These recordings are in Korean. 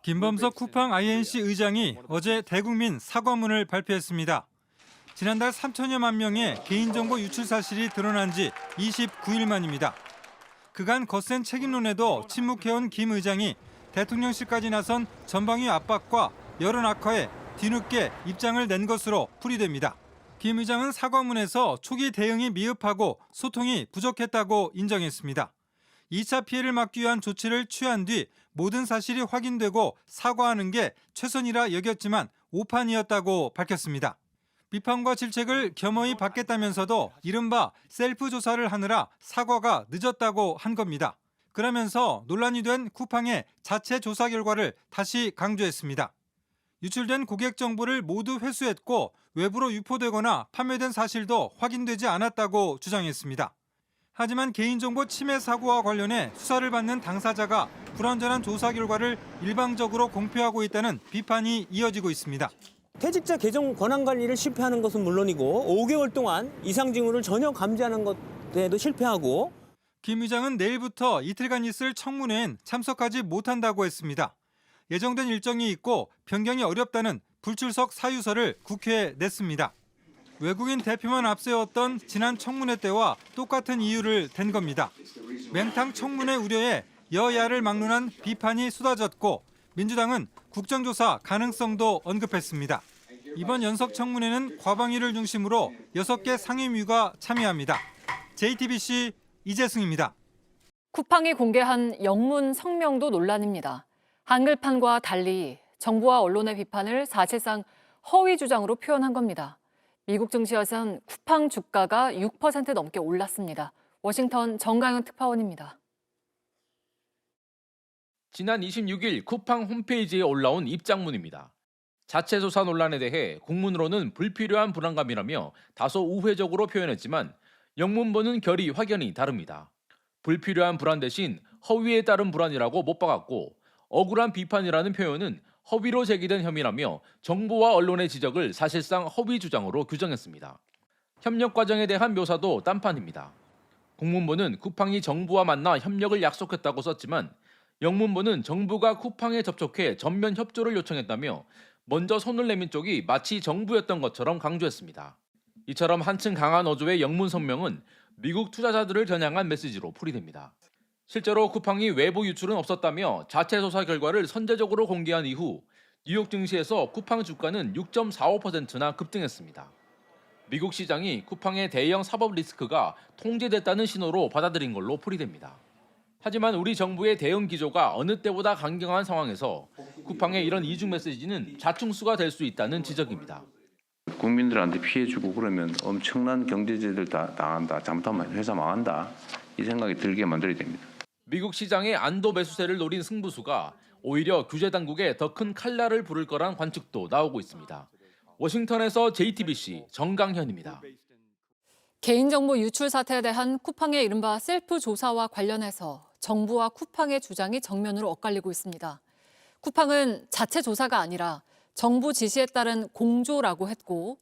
김범석 쿠팡 INC 의장이 어제 대국민 사과문을 발표했습니다. 지난달 3천여만 명의 개인정보 유출 사실이 드러난 지 29일 만입니다. 그간 거센 책임론에도 침묵해온 김 의장이 대통령실까지 나선 전방위 압박과 여론 악화에 뒤늦게 입장을 낸 것으로 풀이됩니다. 김 의장은 사과문에서 초기 대응이 미흡하고 소통이 부족했다고 인정했습니다. 2차 피해를 막기 위한 조치를 취한 뒤 모든 사실이 확인되고 사과하는 게 최선이라 여겼지만 오판이었다고 밝혔습니다. 비판과 질책을 겸허히 받겠다면서도 이른바 셀프 조사를 하느라 사과가 늦었다고 한 겁니다. 그러면서 논란이 된 쿠팡의 자체 조사 결과를 다시 강조했습니다. 유출된 고객 정보를 모두 회수했고 외부로 유포되거나 판매된 사실도 확인되지 않았다고 주장했습니다. 하지만 개인정보 침해 사고와 관련해 수사를 받는 당사자가 불완전한 조사 결과를 일방적으로 공표하고 있다는 비판이 이어지고 있습니다. 퇴직자 계정 권한 관리를 실패하는 것은 물론이고 5개월 동안 이상 징후를 전혀 감지하는 것에도 실패하고 김 의장은 내일부터 이틀간 있을 청문회엔 참석하지 못한다고 했습니다. 예정된 일정이 있고 변경이 어렵다는 불출석 사유서를 국회에 냈습니다. 외국인 대표만 앞세웠던 지난 청문회 때와 똑같은 이유를 댄 겁니다. 맹탕 청문회 우려에 여야를 막론한 비판이 쏟아졌고 민주당은 국정조사 가능성도 언급했습니다. 이번 연석 청문회는 과방위를 중심으로 6개 상임위가 참여합니다. JTBC 이재승입니다. 쿠팡이 공개한 영문 성명도 논란입니다. 한글판과 달리 정부와 언론의 비판을 사실상 허위 주장으로 표현한 겁니다. 미국 증시에선 쿠팡 주가가 6% 넘게 올랐습니다. 워싱턴 정강현 특파원입니다. 지난 26일 쿠팡 홈페이지에 올라온 입장문입니다. 자체 조사 논란에 대해 국문으로는 불필요한 불안감이라며 다소 우회적으로 표현했지만 영문본은 결이 확연히 다릅니다. 불필요한 불안 대신 허위에 따른 불안이라고 못 박았고 억울한 비판이라는 표현은 허위로 제기된 혐의라며 정부와 언론의 지적을 사실상 허위 주장으로 규정했습니다. 협력 과정에 대한 묘사도 딴판입니다. 국문본은 쿠팡이 정부와 만나 협력을 약속했다고 썼지만 영문본은 정부가 쿠팡에 접촉해 전면 협조를 요청했다며 먼저 손을 내민 쪽이 마치 정부였던 것처럼 강조했습니다. 이처럼 한층 강한 어조의 영문 성명은 미국 투자자들을 겨냥한 메시지로 풀이됩니다. 실제로 쿠팡이 외부 유출은 없었다며 자체 조사 결과를 선제적으로 공개한 이후 뉴욕 증시에서 쿠팡 주가는 6.45%나 급등했습니다. 미국 시장이 쿠팡의 대형 사법 리스크가 통제됐다는 신호로 받아들인 걸로 풀이됩니다. 하지만 우리 정부의 대응 기조가 어느 때보다 강경한 상황에서 쿠팡의 이런 이중 메시지는 자충수가 될 수 있다는 지적입니다. 국민들한테 피해 주고 그러면 엄청난 경제제들 다 당한다. 잘못하면 회사 망한다. 이 생각이 들게 만들어야 됩니다. 미국 시장의 안도 매수세를 노린 승부수가 오히려 규제 당국에 더 큰 칼날을 부를 거란 관측도 나오고 있습니다. 워싱턴에서 JTBC 정강현입니다. 개인정보 유출 사태에 대한 쿠팡의 이른바 셀프 조사와 관련해서 정부와 쿠팡의 주장이 정면으로 엇갈리고 있습니다. 쿠팡은 자체 조사가 아니라 정부 지시에 따른 공조라고 했고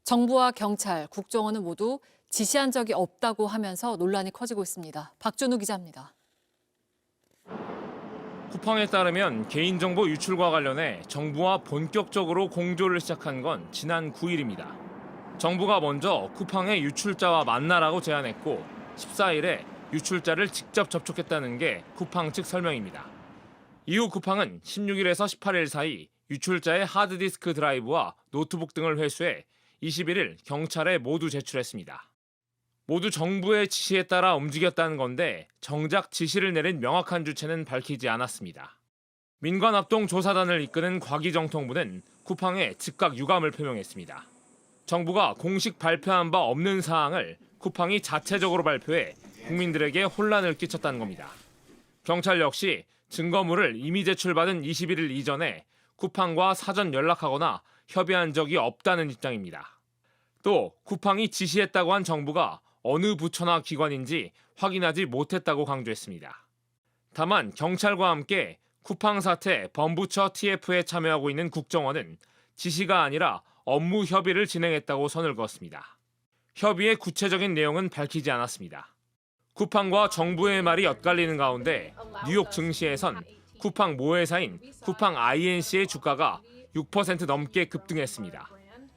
정부와 경찰, 국정원은 모두 지시한 적이 없다고 하면서 논란이 커지고 있습니다. 박준우 기자입니다. 쿠팡에 따르면 개인정보 유출과 관련해 정부와 본격적으로 공조를 시작한 건 지난 9일입니다. 정부가 먼저 쿠팡의 유출자와 만나라고 제안했고 14일에 유출자를 직접 접촉했다는 게 쿠팡 측 설명입니다. 이후 쿠팡은 16일에서 18일 사이 유출자의 하드디스크 드라이브와 노트북 등을 회수해 21일 경찰에 모두 제출했습니다. 모두 정부의 지시에 따라 움직였다는 건데 정작 지시를 내린 명확한 주체는 밝히지 않았습니다. 민관합동 조사단을 이끄는 과기정통부는 쿠팡에 즉각 유감을 표명했습니다. 정부가 공식 발표한 바 없는 사항을 쿠팡이 자체적으로 발표해 국민들에게 혼란을 끼쳤다는 겁니다. 경찰 역시 증거물을 이미 제출받은 21일 이전에 쿠팡과 사전 연락하거나 협의한 적이 없다는 입장입니다. 또 쿠팡이 지시했다고 한 정부가 어느 부처나 기관인지 확인하지 못했다고 강조했습니다. 다만 경찰과 함께 쿠팡 사태 범부처 TF에 참여하고 있는 국정원은 지시가 아니라 업무 협의를 진행했다고 선을 그었습니다. 협의의 구체적인 내용은 밝히지 않았습니다. 쿠팡과 정부의 말이 엇갈리는 가운데 뉴욕 증시에선 쿠팡 모회사인 쿠팡 INC의 주가가 6% 넘게 급등했습니다.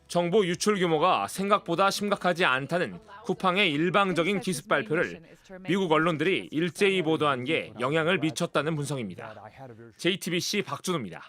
정보 유출 규모가 생각보다 심각하지 않다는 쿠팡의 일방적인 기습 발표를 미국 언론들이 일제히 보도한 게 영향을 미쳤다는 분석입니다. JTBC 박준호입니다.